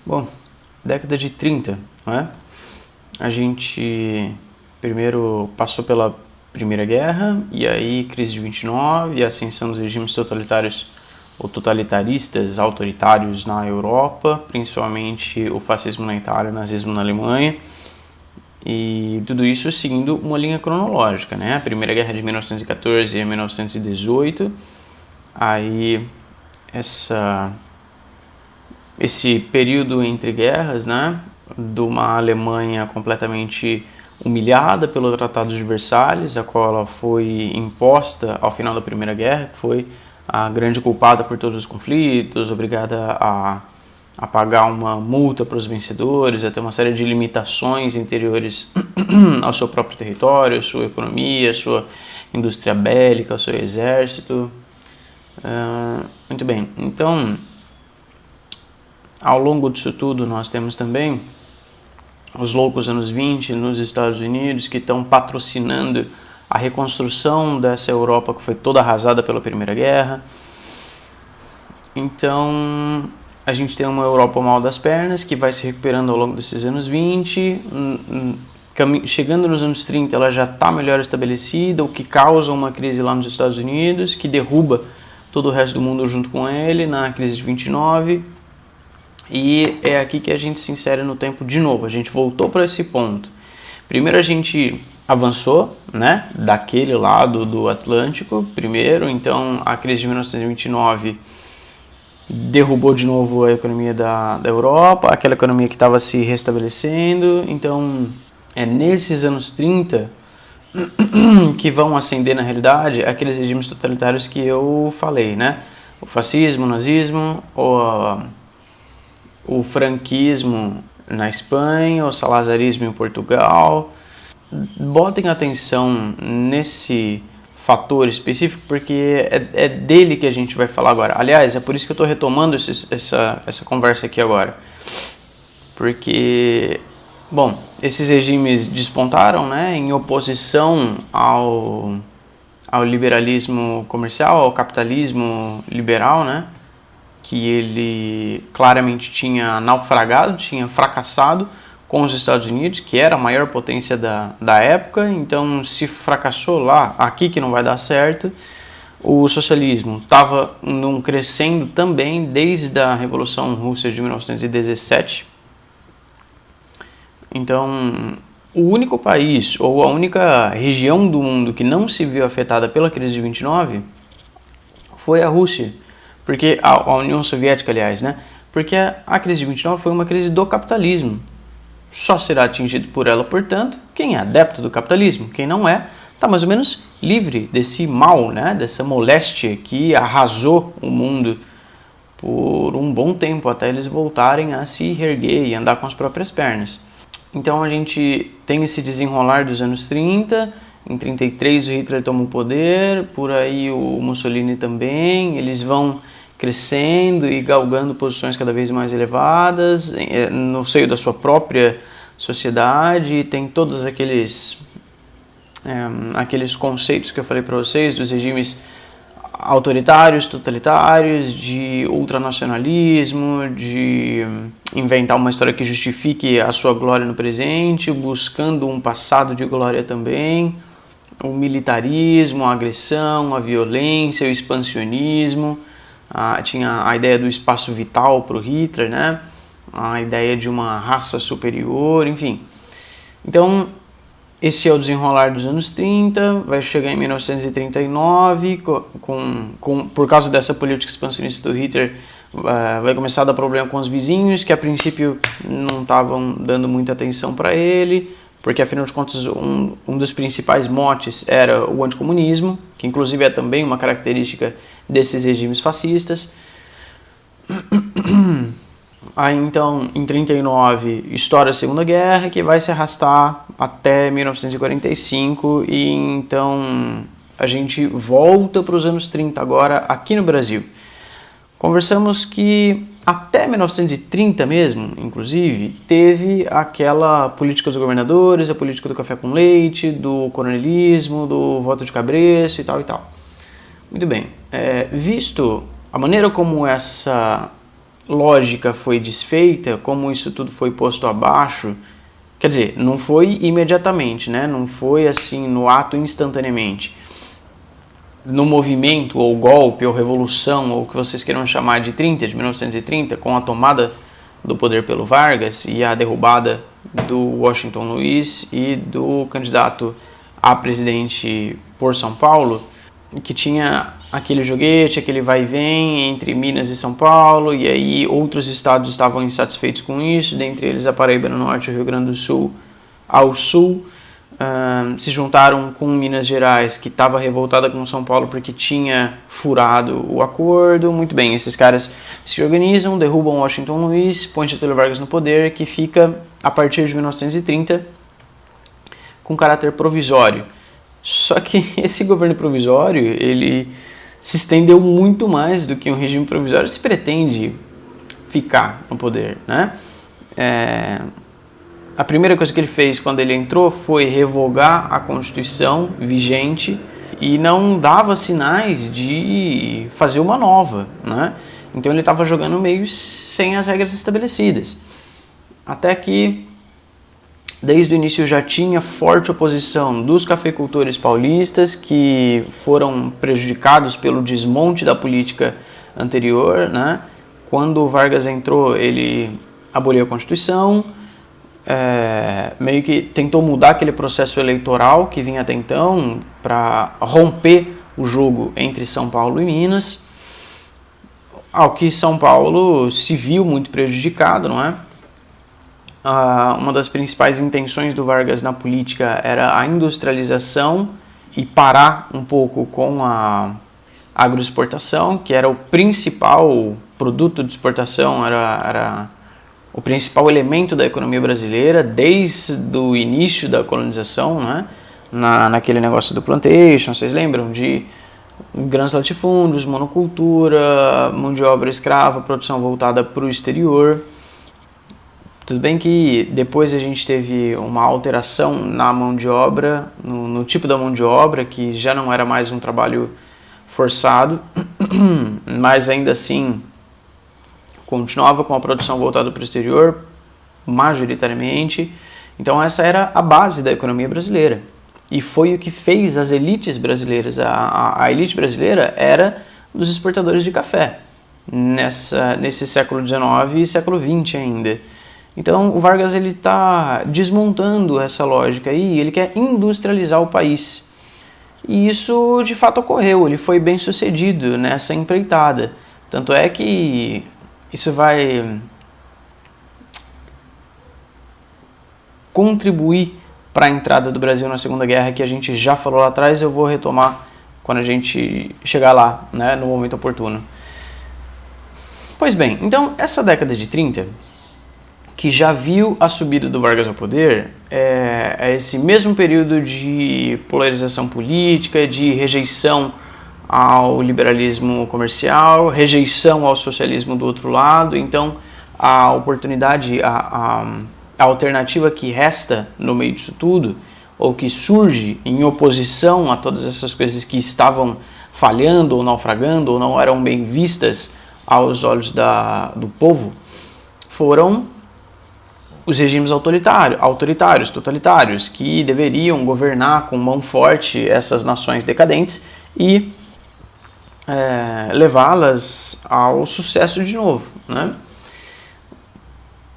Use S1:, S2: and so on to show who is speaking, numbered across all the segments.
S1: Bom, década de 30, não é? A gente primeiro passou pela Primeira Guerra, e aí crise de 29, e a ascensão dos regimes totalitários ou totalitaristas, autoritários na Europa, principalmente o fascismo na Itália, o nazismo na Alemanha, e tudo isso seguindo uma linha cronológica, né? A Primeira Guerra de 1914 a 1918, aí esse período entre guerras, né, de uma Alemanha completamente humilhada pelo Tratado de Versalhes, a qual ela foi imposta ao final da Primeira Guerra, que foi a grande culpada por todos os conflitos, obrigada a pagar uma multa para os vencedores, a ter uma série de limitações interiores ao seu próprio território, à sua economia, à sua indústria bélica, ao seu exército. Muito bem, então, ao longo disso tudo, nós temos também os loucos anos 20 nos Estados Unidos, que estão patrocinando a reconstrução dessa Europa que foi toda arrasada pela Primeira Guerra. Então, a gente tem uma Europa mal das pernas, que vai se recuperando ao longo desses anos 20. Chegando nos anos 30, ela já está melhor estabelecida, o que causa uma crise lá nos Estados Unidos, que derruba todo o resto do mundo junto com ele, na crise de 29. E é aqui que a gente se insere no tempo de novo, a gente voltou para esse ponto. Primeiro a gente avançou, né, daquele lado do Atlântico, primeiro, então a crise de 1929 derrubou de novo a economia da Europa, aquela economia que estava se restabelecendo, então é nesses anos 30 que vão ascender na realidade aqueles regimes totalitários que eu falei, né, o fascismo, o nazismo, o franquismo na Espanha, o salazarismo em Portugal. Botem atenção nesse fator específico, porque é dele que a gente vai falar agora. Aliás, é por isso que eu estou retomando essa conversa aqui agora. Porque, bom, esses regimes despontaram, né, em oposição ao liberalismo comercial, ao capitalismo liberal, né, que ele claramente tinha naufragado, tinha fracassado com os Estados Unidos, que era a maior potência da época. Então, se fracassou lá, aqui que não vai dar certo. O socialismo estava crescendo também desde a Revolução Russa de 1917. Então, o único país, ou a única região do mundo que não se viu afetada pela crise de 29 foi a Rússia. Porque a União Soviética, aliás, né? Porque a crise de 29 foi uma crise do capitalismo. Só será atingido por ela, portanto, quem é adepto do capitalismo. Quem não é, está mais ou menos livre desse mal, né? Dessa moléstia que arrasou o mundo por um bom tempo, até eles voltarem a se reerguer e andar com as próprias pernas. Então a gente tem esse desenrolar dos anos 30, em 33 o Hitler toma o poder, por aí o Mussolini também, eles vão crescendo e galgando posições cada vez mais elevadas no seio da sua própria sociedade. Tem todos aqueles conceitos que eu falei para vocês dos regimes autoritários, totalitários, de ultranacionalismo, de inventar uma história que justifique a sua glória no presente, buscando um passado de glória também, o militarismo, a agressão, a violência, o expansionismo. Tinha a ideia do espaço vital para o Hitler, né? A ideia de uma raça superior, enfim. Então, esse é o desenrolar dos anos 30, vai chegar em 1939, por causa dessa política expansionista do Hitler, vai começar a dar problema com os vizinhos, que a princípio não estavam dando muita atenção para ele, porque afinal de contas um dos principais motes era o anticomunismo, que inclusive é também uma característica desses regimes fascistas. Aí então, em 39, estoura a Segunda Guerra, que vai se arrastar até 1945, e então a gente volta para os anos 30 agora aqui no Brasil. Conversamos que até 1930 mesmo, inclusive, teve aquela política dos governadores, a política do café com leite, do coronelismo, do voto de cabresto e tal e tal. Muito bem, visto a maneira como essa lógica foi desfeita, como isso tudo foi posto abaixo, quer dizer, não foi imediatamente, né? Não foi assim no ato instantaneamente. No movimento, ou golpe, ou revolução, ou o que vocês queiram chamar de 1930, com a tomada do poder pelo Vargas e a derrubada do Washington Luiz e do candidato a presidente por São Paulo, que tinha aquele joguete, aquele vai e vem entre Minas e São Paulo, e aí outros estados estavam insatisfeitos com isso, dentre eles a Paraíba no norte e o Rio Grande do Sul ao sul. Se juntaram com Minas Gerais, que estava revoltada com São Paulo porque tinha furado o acordo. Muito bem, esses caras se organizam, derrubam Washington Luiz, põem Getúlio Vargas no poder, que fica, a partir de 1930, com caráter provisório. Só que esse governo provisório, ele se estendeu muito mais do que um regime provisório se pretende ficar no poder, né? A primeira coisa que ele fez quando ele entrou foi revogar a Constituição vigente e não dava sinais de fazer uma nova, né? Então ele estava jogando meio sem as regras estabelecidas. Até que, desde o início, já tinha forte oposição dos cafeicultores paulistas, que foram prejudicados pelo desmonte da política anterior, né? Quando o Vargas entrou, ele aboliu a Constituição, meio que tentou mudar aquele processo eleitoral que vinha até então para romper o jogo entre São Paulo e Minas, ao que São Paulo se viu muito prejudicado, não é? Uma das principais intenções do Vargas na política era a industrialização e parar um pouco com a agroexportação, que era o principal produto de exportação, era o principal elemento da economia brasileira desde o início da colonização, né? Naquele negócio do plantation, vocês lembram? De grandes latifúndios, monocultura, mão de obra escrava, produção voltada para o exterior. Tudo bem que depois a gente teve uma alteração na mão de obra, no tipo da mão de obra, que já não era mais um trabalho forçado, mas ainda assim continuava com a produção voltada para o exterior, majoritariamente. Então essa era a base da economia brasileira. E foi o que fez as elites brasileiras. A elite brasileira era dos exportadores de café, nesse século XIX e século XX ainda. Então o Vargas está desmontando essa lógica e ele quer industrializar o país. E isso de fato ocorreu, ele foi bem sucedido nessa empreitada. Tanto é que isso vai contribuir para a entrada do Brasil na Segunda Guerra, que a gente já falou lá atrás. Eu vou retomar quando a gente chegar lá, né, no momento oportuno. Pois bem, então essa década de 30, que já viu a subida do Vargas ao poder, é esse mesmo período de polarização política, de rejeição ao liberalismo comercial, rejeição ao socialismo do outro lado. Então a oportunidade, a alternativa que resta no meio disso tudo, ou que surge em oposição a todas essas coisas que estavam falhando ou naufragando ou não eram bem vistas aos olhos do povo, foram os regimes autoritários, totalitários, que deveriam governar com mão forte essas nações decadentes e levá-las ao sucesso de novo, né?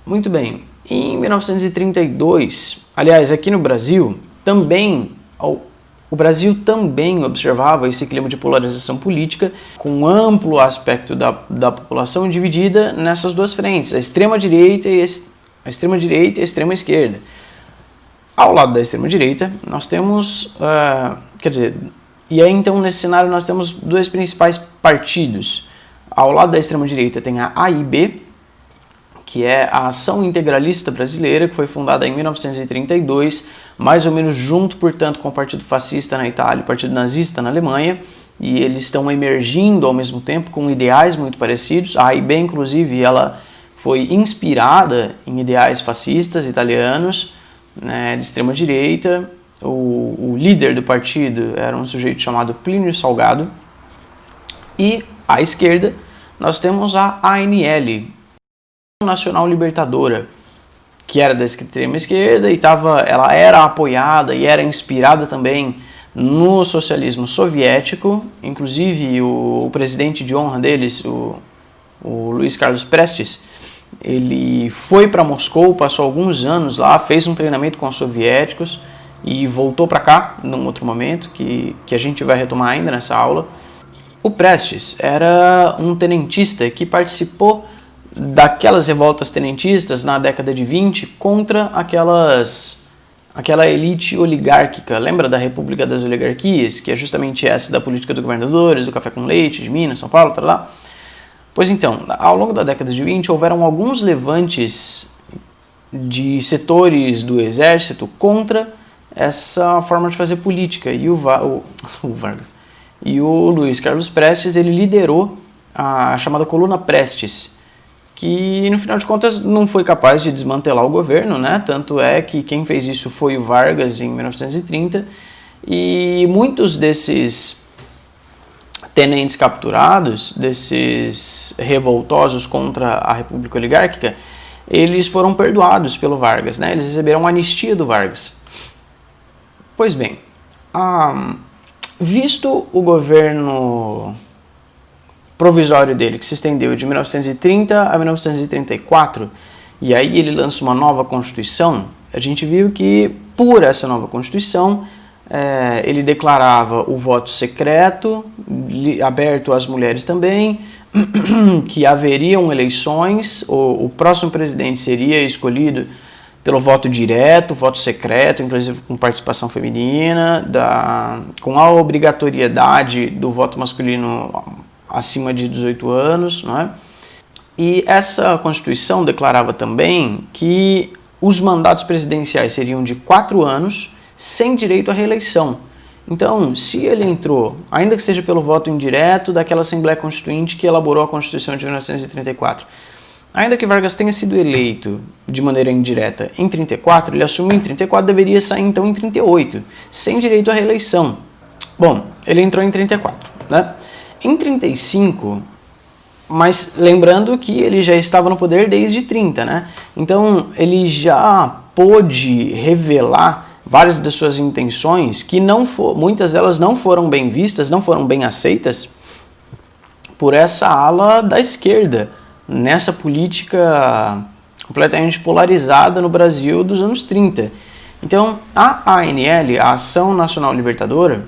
S1: Muito bem, em 1932, aliás, aqui no Brasil, o Brasil também observava esse clima de polarização política, com um amplo aspecto da população dividida nessas duas frentes, a extrema-direita e a extrema esquerda. Ao lado da extrema direita, nós temos, e aí então nesse cenário nós temos dois principais partidos. Ao lado da extrema direita tem a AIB, que é a Ação Integralista Brasileira, que foi fundada em 1932, mais ou menos junto, portanto, com o Partido Fascista na Itália e o Partido Nazista na Alemanha, e eles estão emergindo ao mesmo tempo com ideais muito parecidos. A AIB, inclusive, ela foi inspirada em ideais fascistas italianos, né, de extrema direita. O líder do partido era um sujeito chamado Plínio Salgado. E à esquerda nós temos a ANL, Nacional Libertadora, que era da extrema esquerda e ela era apoiada e era inspirada também no socialismo soviético. Inclusive o presidente de honra deles, o Luiz Carlos Prestes, ele foi para Moscou, passou alguns anos lá, fez um treinamento com os soviéticos e voltou para cá num outro momento que a gente vai retomar ainda nessa aula. O Prestes era um tenentista que participou daquelas revoltas tenentistas na década de 20 contra aquela elite oligárquica. Lembra da República das Oligarquias, que é justamente essa da política dos governadores, do café com leite, de Minas, São Paulo, lá. Pois então, ao longo da década de 20 houveram alguns levantes de setores do exército contra essa forma de fazer política. E o Vargas e o Luiz Carlos Prestes, ele liderou a chamada Coluna Prestes, que no final de contas não foi capaz de desmantelar o governo, né? Tanto é que quem fez isso foi o Vargas em 1930, e muitos desses tenentes capturados, desses revoltosos contra a República Oligárquica, eles foram perdoados pelo Vargas, né? Eles receberam a anistia do Vargas. Pois bem, visto o governo provisório dele, que se estendeu de 1930 a 1934, e aí ele lança uma nova Constituição, a gente viu que, por essa nova Constituição, ele declarava o voto secreto, aberto às mulheres também, que haveriam eleições, o próximo presidente seria escolhido pelo voto direto, voto secreto, inclusive com participação feminina, com a obrigatoriedade do voto masculino acima de 18 anos, não é? E essa Constituição declarava também que os mandatos presidenciais seriam de 4 anos, sem direito à reeleição. Então, se ele entrou, ainda que seja pelo voto indireto daquela Assembleia Constituinte que elaborou a Constituição de 1934, ainda que Vargas tenha sido eleito de maneira indireta em 34, ele assumiu em 34, deveria sair então em 38, sem direito à reeleição. Bom, ele entrou em 34, né? Em 35, mas lembrando que ele já estava no poder desde 30, né? Então ele já pôde revelar várias das suas intenções que muitas delas não foram bem vistas, não foram bem aceitas por essa ala da esquerda, nessa política completamente polarizada no Brasil dos anos 30. Então a ANL, a Ação Nacional Libertadora,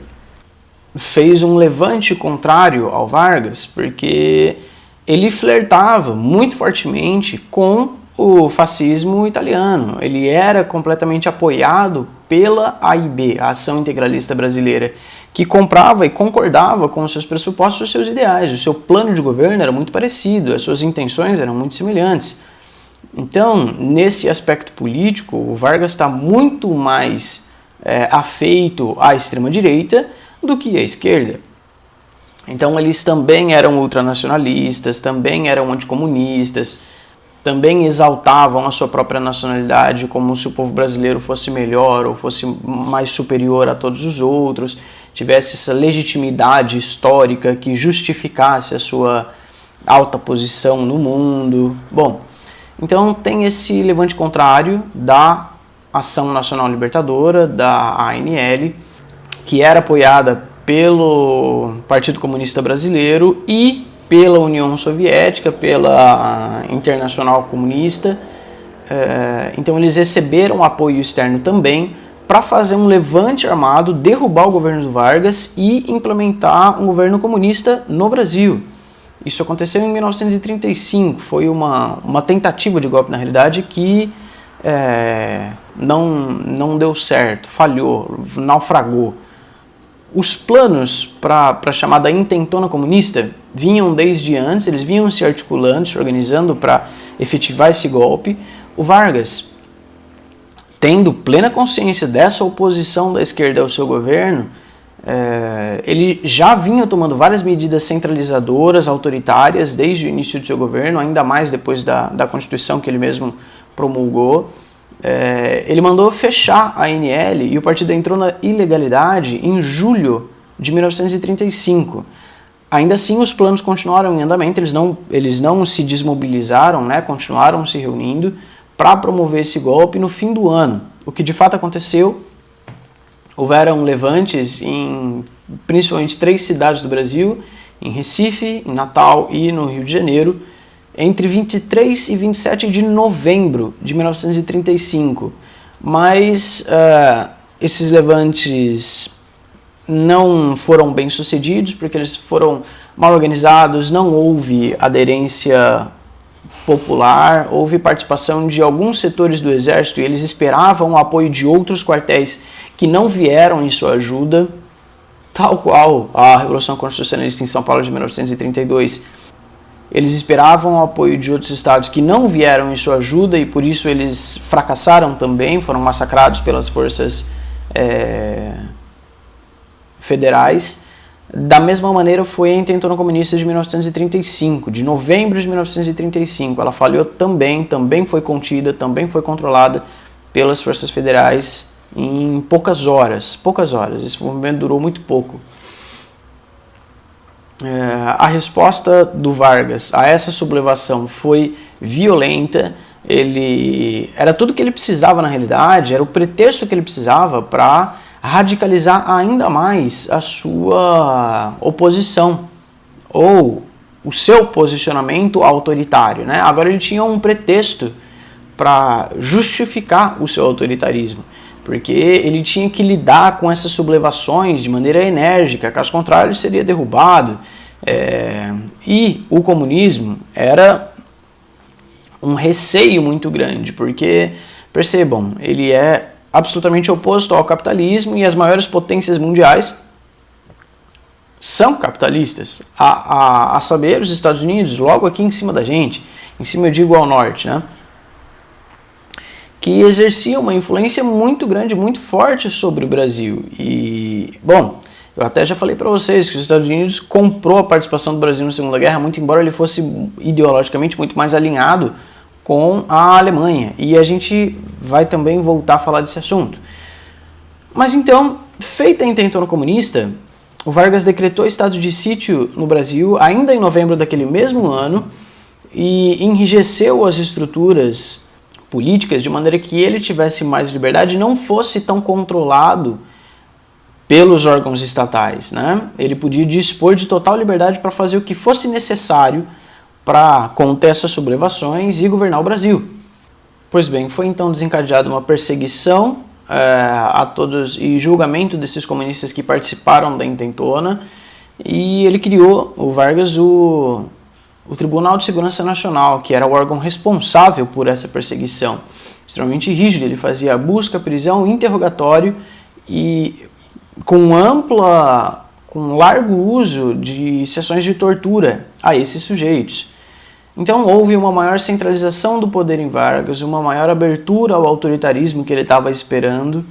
S1: fez um levante contrário ao Vargas, porque ele flertava muito fortemente com o fascismo italiano. Ele era completamente apoiado pela AIB, a Ação Integralista Brasileira, que comprava e concordava com os seus pressupostos e os seus ideais. O seu plano de governo era muito parecido, as suas intenções eram muito semelhantes. Então, nesse aspecto político, o Vargas está muito mais afeito à extrema-direita do que à esquerda. Então eles também eram ultranacionalistas, também eram anticomunistas, também exaltavam a sua própria nacionalidade como se o povo brasileiro fosse melhor ou fosse mais superior a todos os outros, tivesse essa legitimidade histórica que justificasse a sua alta posição no mundo. Bom, então tem esse levante contrário da Ação Nacional Libertadora, da ANL, que era apoiada pelo Partido Comunista Brasileiro e pela União Soviética, pela Internacional Comunista. Então eles receberam apoio externo também para fazer um levante armado, derrubar o governo do Vargas e implementar um governo comunista no Brasil. Isso aconteceu em 1935, foi uma tentativa de golpe na realidade que não deu certo, falhou, naufragou. Os planos para a chamada intentona comunista vinham desde antes, eles vinham se articulando, se organizando para efetivar esse golpe. O Vargas, tendo plena consciência dessa oposição da esquerda ao seu governo, ele já vinha tomando várias medidas centralizadoras, autoritárias, desde o início do seu governo, ainda mais depois da Constituição que ele mesmo promulgou. Ele mandou fechar a ANL e o partido entrou na ilegalidade em julho de 1935. Ainda assim, os planos continuaram em andamento, eles não se desmobilizaram, né? Continuaram se reunindo para promover esse golpe no fim do ano. O que de fato aconteceu, houveram levantes em principalmente 3 cidades do Brasil, em Recife, em Natal e no Rio de Janeiro, entre 23 e 27 de novembro de 1935. Mas esses levantes não foram bem sucedidos, porque eles foram mal organizados, não houve aderência popular, houve participação de alguns setores do exército e eles esperavam o apoio de outros quartéis que não vieram em sua ajuda, tal qual a Revolução Constitucionalista em São Paulo de 1932. Eles esperavam o apoio de outros estados que não vieram em sua ajuda e por isso eles fracassaram também, foram massacrados pelas forças federais. Da mesma maneira foi a Intentona Comunista de 1935, de novembro de 1935. Ela falhou também foi contida, também foi controlada pelas forças federais em poucas horas. Esse movimento durou muito pouco. A resposta do Vargas a essa sublevação foi violenta. Ele era tudo que ele precisava na realidade, era o pretexto que ele precisava para radicalizar ainda mais a sua oposição ou o seu posicionamento autoritário, né? Agora ele tinha um pretexto para justificar o seu autoritarismo, porque ele tinha que lidar com essas sublevações de maneira enérgica, caso contrário ele seria derrubado. E o comunismo era um receio muito grande, porque, percebam, ele é absolutamente oposto ao capitalismo e as maiores potências mundiais são capitalistas, a saber, os Estados Unidos, logo aqui em cima da gente, em cima eu digo ao norte, né? Que exercia uma influência muito grande, muito forte sobre o Brasil. E, bom, eu até já falei para vocês que os Estados Unidos comprou a participação do Brasil na Segunda Guerra, muito embora ele fosse ideologicamente muito mais alinhado com a Alemanha, e a gente vai também voltar a falar desse assunto. Mas então, feita a Intentona Comunista, o Vargas decretou estado de sítio no Brasil, ainda em novembro daquele mesmo ano, e enrijeceu as estruturas políticas de maneira que ele tivesse mais liberdade e não fosse tão controlado pelos órgãos estatais, né? Ele podia dispor de total liberdade para fazer o que fosse necessário para conter essas sublevações e governar o Brasil. Pois bem, foi então desencadeada uma perseguição a todos e julgamento desses comunistas que participaram da Intentona, e ele criou, o Vargas, o Tribunal de Segurança Nacional, que era o órgão responsável por essa perseguição. Extremamente rígido, ele fazia busca, prisão, interrogatório e com largo uso de sessões de tortura a esses sujeitos. Então houve uma maior centralização do poder em Vargas, uma maior abertura ao autoritarismo que ele estava esperando,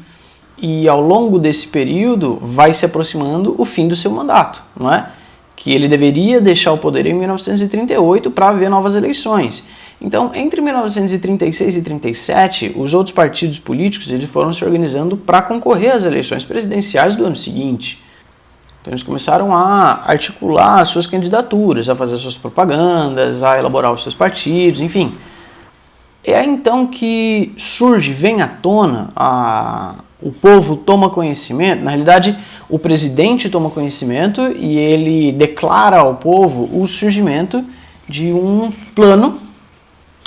S1: e ao longo desse período vai se aproximando o fim do seu mandato, não é? Que ele deveria deixar o poder em 1938 para haver novas eleições. Então, entre 1936 e 1937, os outros partidos políticos eles foram se organizando para concorrer às eleições presidenciais do ano seguinte. Então eles começaram a articular as suas candidaturas, a fazer suas propagandas, a elaborar os seus partidos, enfim. É então que vem à tona, o povo toma conhecimento, na realidade o presidente toma conhecimento e ele declara ao povo o surgimento de um plano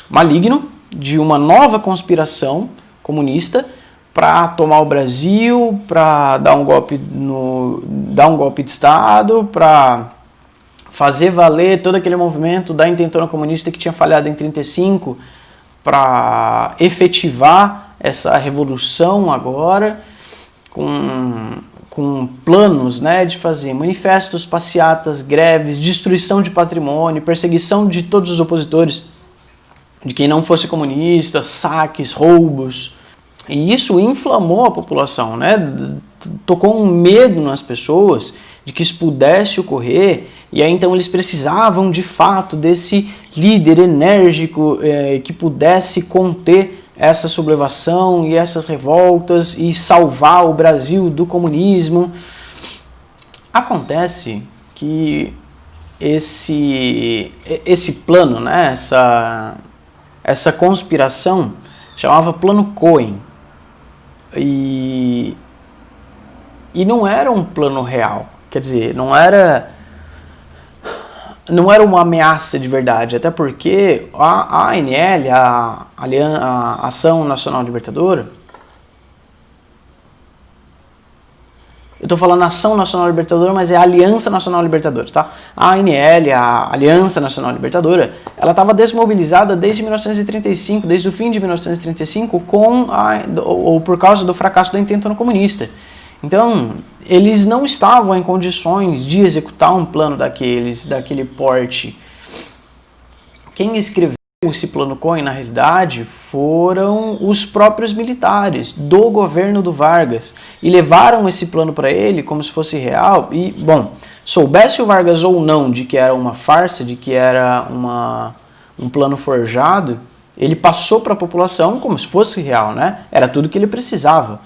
S1: maligno, de uma nova conspiração comunista para tomar o Brasil, para dar um golpe de Estado, para fazer valer todo aquele movimento da Intentona Comunista que tinha falhado em 1935, para efetivar essa revolução agora, com planos, né, de fazer manifestos, passeatas, greves, destruição de patrimônio, perseguição de todos os opositores, de quem não fosse comunista, saques, roubos. E isso inflamou a população, né? Tocou um medo nas pessoas de que isso pudesse ocorrer, e aí então eles precisavam de fato desse líder enérgico que pudesse conter essa sublevação e essas revoltas e salvar o Brasil do comunismo. Acontece que esse plano, né, essa conspiração, chamava Plano Cohen. E não era um plano real, quer dizer, não era uma ameaça de verdade, até porque a ANL, a Ação Nacional Libertadora, eu estou falando Ação Nacional Libertadora, mas é a Aliança Nacional Libertadora, tá? A ANL, a Aliança Nacional Libertadora, ela estava desmobilizada desde 1935, desde o fim de 1935, ou por causa do fracasso da intentona comunista. Então, eles não estavam em condições de executar um plano daquele porte. Quem escreveu esse plano Cohen, na realidade, foram os próprios militares do governo do Vargas, e levaram esse plano para ele como se fosse real, e, bom, soubesse o Vargas ou não de que era uma farsa, de que era um plano forjado, ele passou para a população como se fosse real, né? Era tudo que ele precisava.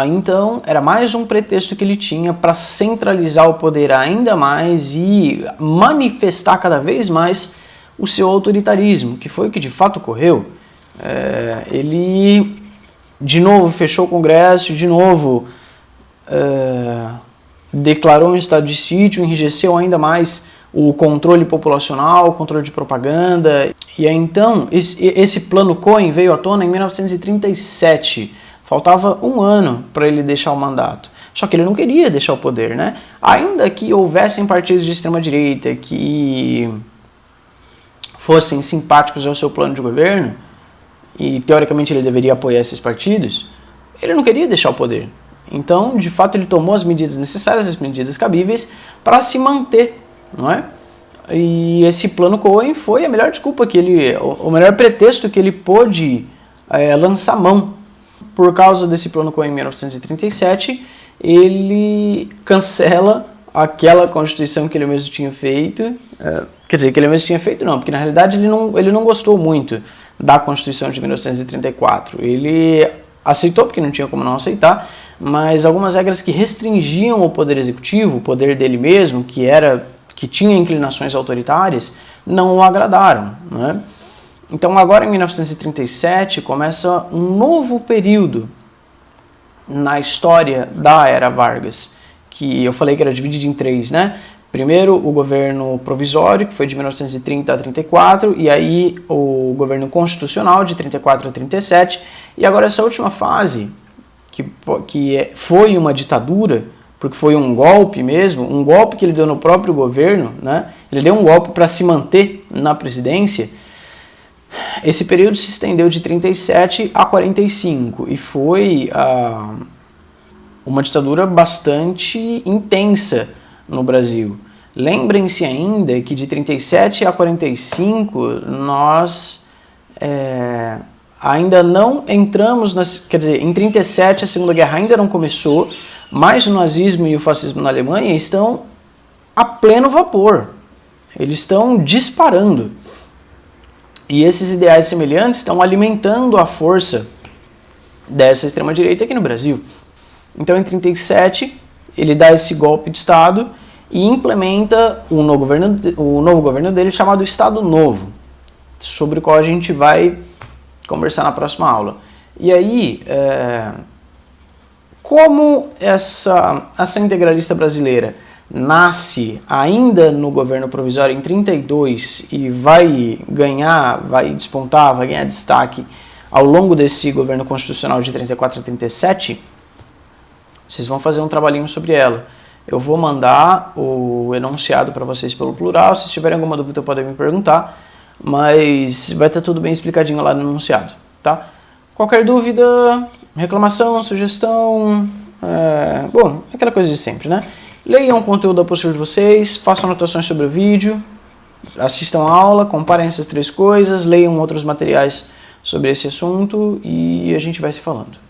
S1: Então, era mais um pretexto que ele tinha para centralizar o poder ainda mais e manifestar cada vez mais o seu autoritarismo, que foi o que de fato ocorreu. Ele, de novo, fechou o Congresso, de novo declarou um estado de sítio, enrijeceu ainda mais o controle populacional, o controle de propaganda. E aí, então, esse plano Cohen veio à tona em 1937. Faltava um ano para ele deixar o mandato. Só que ele não queria deixar o poder, né? Ainda que houvessem partidos de extrema-direita que fossem simpáticos ao seu plano de governo, e teoricamente ele deveria apoiar esses partidos, ele não queria deixar o poder. Então, de fato, ele tomou as medidas necessárias, as medidas cabíveis, para se manter, não é? E esse plano Cohen foi a melhor desculpa o melhor pretexto que ele pôde lançar mão. Por causa desse plano Cohen em 1937, ele cancela aquela Constituição que ele mesmo tinha feito. Quer dizer, que ele mesmo tinha feito não, porque na realidade ele não gostou muito da Constituição de 1934. Ele aceitou porque não tinha como não aceitar, mas algumas regras que restringiam o poder executivo, o poder dele mesmo, que tinha inclinações autoritárias, não o agradaram, né? Então agora em 1937 começa um novo período na história da era Vargas, que eu falei que era dividido em três, né? Primeiro o governo provisório, que foi de 1930 a 34, e aí o governo constitucional de 34 a 37, e agora essa última fase, que foi uma ditadura, porque foi um golpe mesmo, um golpe que ele deu no próprio governo, né? Ele deu um golpe para se manter na presidência. Esse período se estendeu de 37 a 45 e foi uma ditadura bastante intensa no Brasil. Lembrem-se ainda que de 37 a 45 nós ainda não entramos, quer dizer, em 37 a Segunda Guerra ainda não começou, mas o nazismo e o fascismo na Alemanha estão a pleno vapor, eles estão disparando. E esses ideais semelhantes estão alimentando a força dessa extrema-direita aqui no Brasil. Então, em 37, ele dá esse golpe de Estado e implementa o novo governo dele chamado Estado Novo, sobre o qual a gente vai conversar na próxima aula. E aí, como essa ação integralista brasileira nasce ainda no governo provisório em 32 e vai despontar, vai ganhar destaque ao longo desse governo constitucional de 34 a 37, vocês vão fazer um trabalhinho sobre ela. Eu vou mandar o enunciado para vocês pelo plural, se tiverem alguma dúvida podem me perguntar, mas vai estar tudo bem explicadinho lá no enunciado, tá? Qualquer dúvida, reclamação, sugestão, bom, aquela coisa de sempre, né? Leiam o conteúdo da apostila de vocês, façam anotações sobre o vídeo, assistam a aula, comparem essas três coisas, leiam outros materiais sobre esse assunto e a gente vai se falando.